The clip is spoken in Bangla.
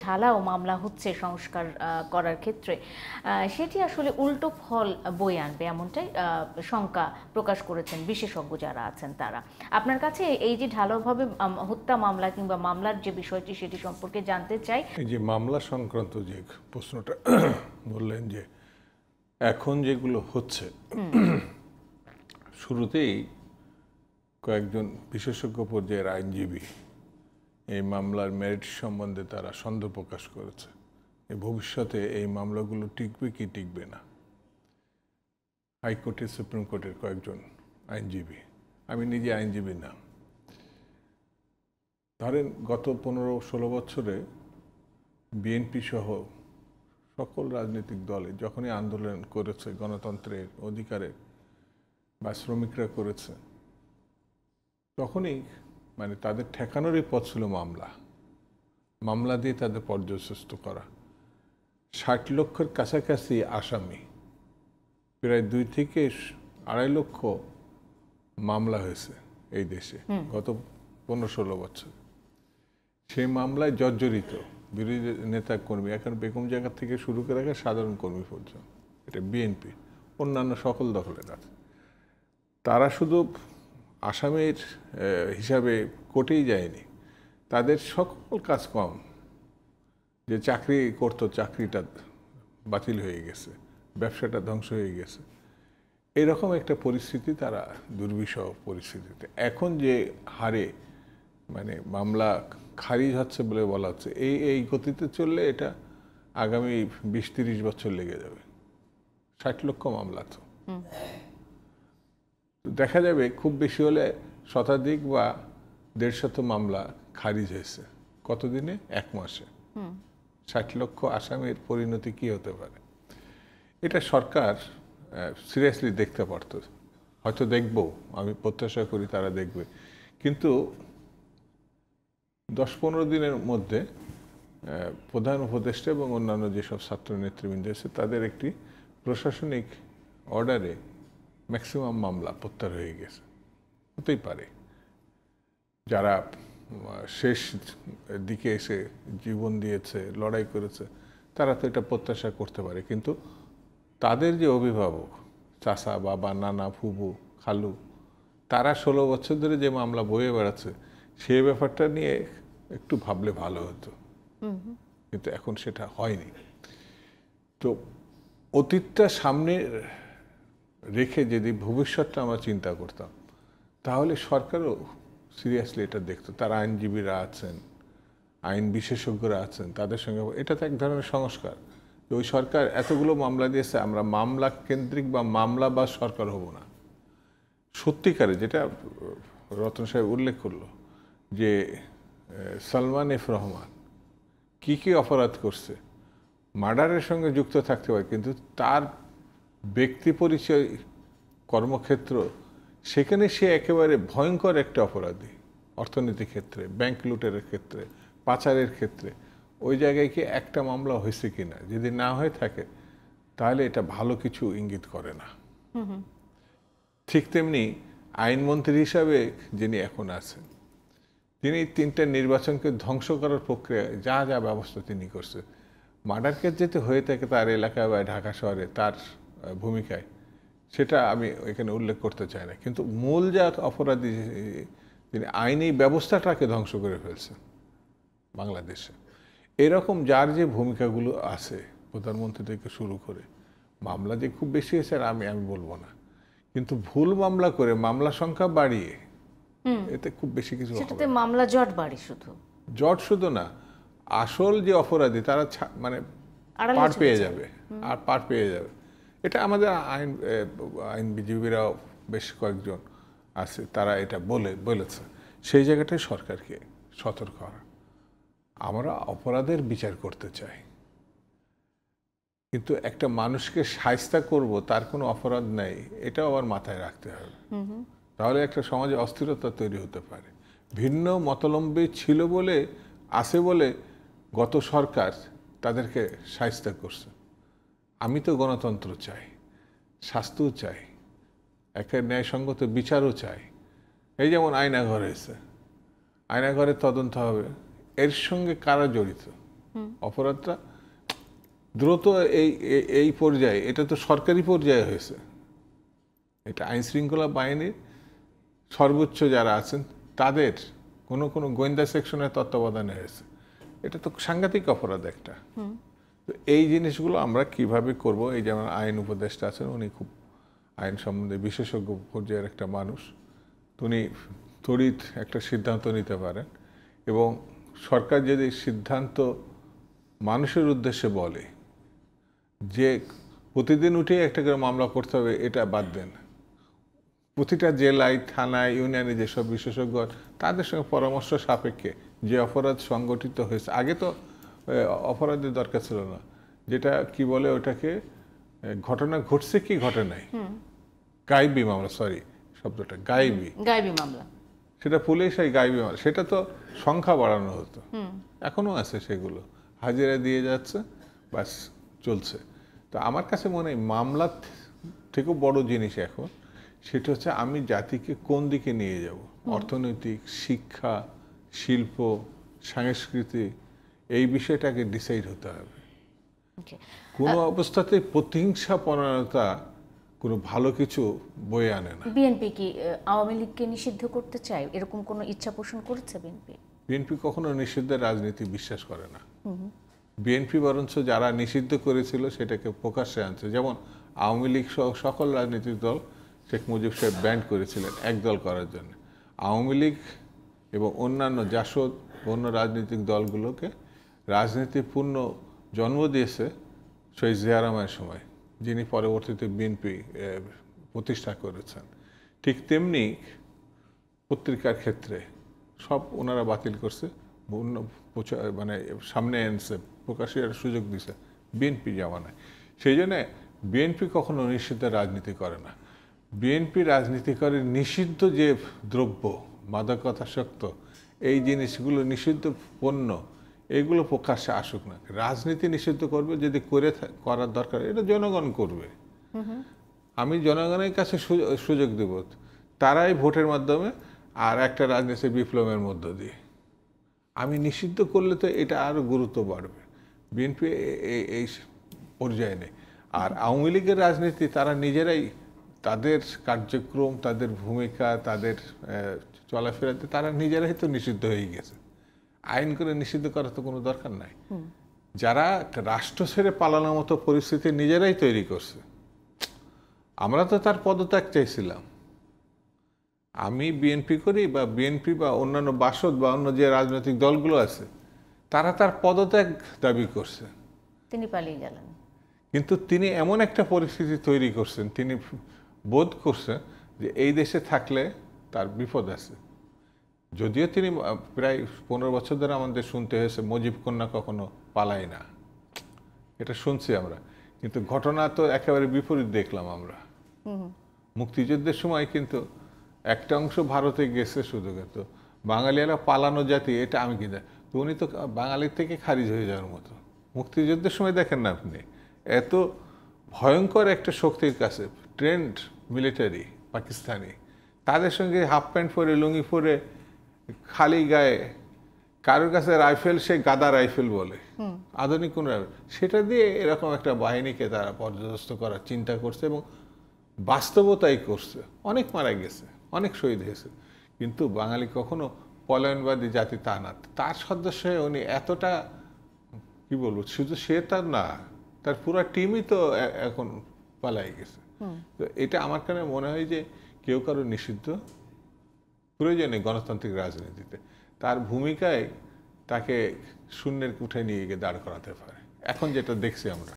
ঢালাও মামলা হচ্ছে সংস্কার করার ক্ষেত্রে, সেটি আসলে উল্টো ফল বয়ে আনবে এমনটাই শঙ্কা প্রকাশ করেছেন বিশেষজ্ঞ যারা আছেন তারা। আপনার কাছে এই যে ঢালাওভাবে হত্যা মামলা কিংবা মামলার যে বিষয়টি সেটি সম্পর্কে জানতে চাই। এই যে মামলা সংক্রান্ত যে প্রশ্নটা বললেন, যে এখন যেগুলো হচ্ছে, শুরুতেই কয়েকজন বিশেষজ্ঞ পর্যায়ের আইনজীবী এই মামলার মেরিট সম্বন্ধে তারা সন্দেহ প্রকাশ করেছে ভবিষ্যতে এই মামলাগুলো টিকবে কি টিকবে না। হাইকোর্টের, সুপ্রিম কোর্টের কয়েকজন আইনজীবী, আমি নিজে আইনজীবী না, ধরেন গত 15-16 বছরে বিএনপি সহ সকল রাজনৈতিক দলে যখনই আন্দোলন করেছে গণতন্ত্রের অধিকারে বা শ্রমিকরা করেছে, তখনই মানে তাদের ঠেকানোরই পথ ছিল মামলা দিয়ে তাদের পর্যস্ত করা। 60 লক্ষের কাছাকাছি আসামি, প্রায় 2 থেকে 2.5 লক্ষ মামলা হয়েছে এই দেশে গত 15-16 বছর। সেই মামলায় জর্জরিত বিরোধী নেতা কর্মী, এখন বেগম জায়গা থেকে শুরু করে সাধারণ কর্মী পর্যন্ত, এটা বিএনপি অন্যান্য সকল দখলের আছে। তারা শুধু আসামির হিসাবে কোর্টেই যায়নি, তাদের সকল কাজ কম, যে চাকরি করতো চাকরিটা বাতিল হয়ে গেছে, ব্যবসাটা ধ্বংস হয়ে গেছে, এরকম একটা পরিস্থিতি, তারা দুর্বিষহ পরিস্থিতিতে। এখন যে হারে মানে মামলা খারিজ হচ্ছে বলে বলা হচ্ছে, এই গতিতে চললে এটা আগামী 20-30 বছর লেগে যাবে। 60 লক্ষ মামলা তো দেখা যাবে খুব বেশি হলে শতাধিক বা 150 মামলা খারিজ হয়েছে কতদিনে? 1 মাসে। 60 লক্ষ আসামির পরিণতি কি হতে পারে? এটা সরকার সিরিয়াসলি দেখতে পারত, হয়তো দেখবো, আমি প্রত্যাশা করি তারা দেখবে, কিন্তু 10-15 দিনের মধ্যে প্রধান উপদেষ্টা এবং অন্যান্য যেসব ছাত্র নেতৃবৃন্দ আছে তাদের একটি প্রশাসনিক অর্ডারে ম্যাক্সিমাম মামলা প্রত্যাহার হয়ে গেছে। হতেই পারে যারা শেষ দিকে এসে জীবন দিয়েছে, লড়াই করেছে, তারা তো এটা প্রত্যাশা করতে পারে, কিন্তু তাদের যে অভিভাবক, চাচা, বাবা, নানা, ফুবু, খালু, তারা 16 বছর ধরে যে মামলা বয়ে বেড়াচ্ছে, সেই ব্যাপারটা নিয়ে একটু ভাবলে ভালো হতো, কিন্তু এখন সেটা হয়নি। তো অতীতটা সামনে রেখে যদি ভবিষ্যৎটা আমরা চিন্তা করতাম, তাহলে সরকারও সিরিয়াসলি এটা দেখতো। তার আইনজীবীরা আছেন, আইন বিশেষজ্ঞরা আছেন, তাদের সঙ্গে এটা তো এক ধরনের সংস্কার। ওই সরকার এতগুলো মামলা দিয়েছে, আমরা মামলা কেন্দ্রিক বা মামলা বা সরকার হব না। সত্যিকারে যেটা রতন সাহেব উল্লেখ করলো, যে সালমান এফ রহমান কি অপরাধ করছে, মার্ডারের সঙ্গে যুক্ত থাকতে পারে, কিন্তু তার ব্যক্তি পরিচয়, কর্মক্ষেত্র, সেখানে সে একেবারে ভয়ঙ্কর একটা অপরাধী। অর্থনীতির ক্ষেত্রে, ব্যাংক লুটের ক্ষেত্রে, পাচারের ক্ষেত্রে, ওই জায়গায় কি একটা মামলা হয়েছে কিনা, যদি না হয়ে থাকে তাহলে এটা ভালো কিছু ইঙ্গিত করে না। ঠিক তেমনি আইনমন্ত্রী হিসাবে যিনি এখন আছেন, তিনি 3টা নির্বাচনকে ধ্বংস করার প্রক্রিয়ায় যা ব্যবস্থা তিনি করছে, মার্ডার কেস যেতে হয়ে থাকে তার এলাকায় বা ঢাকা শহরে তার ভূমিকায়, সেটা আমি এখানে উল্লেখ করতে চাই না, কিন্তু মূল যা অপরাধী, তিনি আইনি ব্যবস্থাটাকে ধ্বংস করে ফেলছেন বাংলাদেশে। এরকম যার যে ভূমিকাগুলো আছে, প্রধানমন্ত্রী থেকে শুরু করে, মামলা যে খুব বেশি হয়েছে আমি বলবো না, কিন্তু ভুল মামলা করে মামলা সংখ্যা বাড়িয়ে এতে খুব বেশি কিছু হবে না। মামলা জট বাড়ে, শুধু না, আসল যে অপরাধী তারা মানে পার পেয়ে যাবে, আর পার পেয়ে যাবে। এটা আমাদের আইনজীবীরাও বেশ কয়েকজন আছে, তারা এটা বলেছে। সেই জায়গাটায় সরকারকে সতর্ক করা। আমরা অপরাধের বিচার করতে চাই, কিন্তু একটা মানুষকে শায়েস্তা করব, তার কোনো অপরাধ নাই, এটাও আবার মাথায় রাখতে হবে। তাহলে একটা সমাজে অস্থিরতা তৈরি হতে পারে। ভিন্ন মতলম্বী ছিল বলে, আছে বলে গত সরকার তাদেরকে শায়েস্তা করছে। আমি তো গণতন্ত্র চাই, শাস্তিও চাই, একটা ন্যায়সঙ্গত বিচারও চাই। এই যেমন আয়নাঘর হয়েছে, আয়নাঘরের তদন্ত হবে, এর সঙ্গে কারা জড়িত, অপরাধটা দ্রুত এই পর্যায়ে, এটা তো সরকারি পর্যায়ে হয়েছে, এটা আইন শৃঙ্খলা বাহিনীর সর্বোচ্চ যারা আছেন তাদের কোনো কোনো গোয়েন্দা সেকশনের তত্ত্বাবধানে হয়েছে। এটা তো সাংঘাতিক অপরাধ একটা। তো এই জিনিসগুলো আমরা কিভাবে করব, এই যেমন আইন উপদেষ্টা আছেন, উনি খুব আইন সম্বন্ধে বিশেষজ্ঞ পর্যায়ের একটা মানুষ, উনি তড়িৎ একটা সিদ্ধান্ত নিতে পারেন। এবং সরকার যদি সিদ্ধান্ত মানুষের উদ্দেশ্যে বলে যে প্রতিদিন উঠেই একটা করে মামলা করতে হবে, এটা বাদ দেন। প্রতিটা জেলায়, থানায়, ইউনিয়নে যেসব বিশেষজ্ঞ তাদের সঙ্গে পরামর্শ সাপেক্ষে যে অপরাধ সংগঠিত হয়েছে, আগে তো অপরাধের দরকার ছিল না, যেটা কি বলে ওটাকে, ঘটনা ঘটছে কি ঘটে নাই, গায়েবী মামলা, সরি শব্দটা গায়েবী মামলা, সেটা পুলিশ এই গায়েবী মামলা, সেটা তো সংখ্যা বাড়ানো হতো, এখনো আছে সেগুলো, হাজিরা দিয়ে যাচ্ছে, বাস চলছে। তো আমার কাছে মনে হয় মামলার থেকেও বড় জিনিস এখন সেটা হচ্ছে আমি জাতিকে কোন দিকে নিয়ে যাব, অর্থনৈতিক, শিক্ষা, শিল্প, সংস্কৃতি, এই বিষয়টাকে ডিসাইড হতে হবে। কোনো অবস্থাতে প্রতিহিংসাপরতা কোনো ভালো কিছু বয়ে আনে না। বিএনপি কি আওয়ামী লীগকে নিষিদ্ধ করতে চায়, এরকম কোনো ইচ্ছা পোষণ করেছে বিএনপি কখনো নিষিদ্ধের রাজনীতি বিশ্বাস করে না। বিএনপি বরঞ্চ যারা নিষিদ্ধ করেছিল সেটাকে প্রকাশ্যে আনছে। যেমন আওয়ামী লীগ সহ সকল রাজনৈতিক দল শেখ মুজিব সাহেব ব্যান্ড করেছিলেন একদল করার জন্য। আওয়ামী লীগ এবং অন্যান্য জাসদ অন্য রাজনৈতিক দলগুলোকে রাজনীতির পূর্ণ জন্ম দিয়েছে শহীদ জিয়া রহমানের সময়, যিনি পরবর্তীতে বিএনপি প্রতিষ্ঠা করেছেন। ঠিক তেমনি পত্রিকার ক্ষেত্রে সব ওনারা বাতিল করছে, মানে সামনে এনেছে, প্রকাশের সুযোগ দিছে বিএনপি জামানায়। সেই জন্যে বিএনপি কখনো নিষিদ্ধের রাজনীতি করে না। বিএনপি রাজনীতি করে নিষিদ্ধ যে দ্রব্য, মাদকাসক্ত, এই জিনিসগুলো, নিষিদ্ধ পণ্য, এগুলো প্রকাশ্যে আসুক না। রাজনীতি নিষিদ্ধ করবে যদি করার দরকার, এটা জনগণ করবে। আমি জনগণের কাছে সুযোগ দেব, তারাই ভোটের মাধ্যমে আর একটা রাজনীতি বিপ্লবের মধ্য দিয়ে। আমি নিষিদ্ধ করলে তো এটা আরও গুরুত্ব বাড়বে। বিএনপি এই পর্যায়ে নেই। আর আওয়ামী লীগের রাজনীতি তারা নিজেরাই তাদের কার্যক্রম, তাদের ভূমিকা, তাদের চলাফেরাতে তারা নিজেরাই তো নিষিদ্ধ হয়ে গেছে। আইন করে নিষিদ্ধ করার তো কোনো দরকার নাই। যারা রাষ্ট্র ছেড়ে পালানোর মতো পরিস্থিতি নিজেরাই তৈরি করছে। আমরা তো তার পদত্যাগ চাইছিলাম। আমি বিএনপি করি বা বিএনপি বা অন্যান্য বাসদ বা অন্য যে রাজনৈতিক দলগুলো আছে, তারা তার পদত্যাগ দাবি করছে, তিনি পালিয়ে গেলেন। কিন্তু তিনি এমন একটা পরিস্থিতি তৈরি করছেন, তিনি বোধ করছেন যে এই দেশে থাকলে তার বিপদ আছে। যদিও তিনি প্রায় 15 বছর ধরে আমাদের শুনতে হয়েছে মুজিব কন্যা কখনো পালায় না, এটা শুনছি আমরা, কিন্তু ঘটনা তো একেবারে বিপরীত দেখলাম আমরা। মুক্তিযুদ্ধের সময় কিন্তু একটা অংশ ভারতে গেছে শুধু, কিন্তু বাঙালিরা পালানো জাতি, এটা আমি কি জানি। তো উনি তো বাঙালির থেকে খারিজ হয়ে যাওয়ার মতো। মুক্তিযুদ্ধের সময় দেখেন না আপনি, এত ভয়ঙ্কর একটা শক্তির কাছে, ট্রেন্ড মিলিটারি পাকিস্তানি, তাদের সঙ্গে হাফ প্যান্ট পরে, লুঙ্গি পরে, খালি গায়ে, কারোর কাছে রাইফেল, সে গাদা রাইফেল বলে, আধুনিক কোন রাইফেল, সেটা দিয়ে এরকম একটা বাহিনীকে তারা পর্যদস্ত করার চিন্তা করছে এবং বাস্তবতাই করছে। অনেক মারা গেছে, অনেক শহীদ হয়েছে, কিন্তু বাঙালি কখনো পলায়নবাদী জাতি তা না। তার সদস্য হয়ে উনি এতটা, কি বলবো, শুধু সে তার না, তার পুরো টিমই তো এখন পালাই গেছে। তো এটা আমার কাছে মনে হয় যে কেউ কারো নিষিদ্ধ প্রয়োজনে গণতান্ত্রিক রাজনীতিতে তার ভূমিকায় তাকে শূন্যের কুঠে নিয়ে গিয়ে দাঁড় করাতে পারে, এখন যেটা দেখছি আমরা।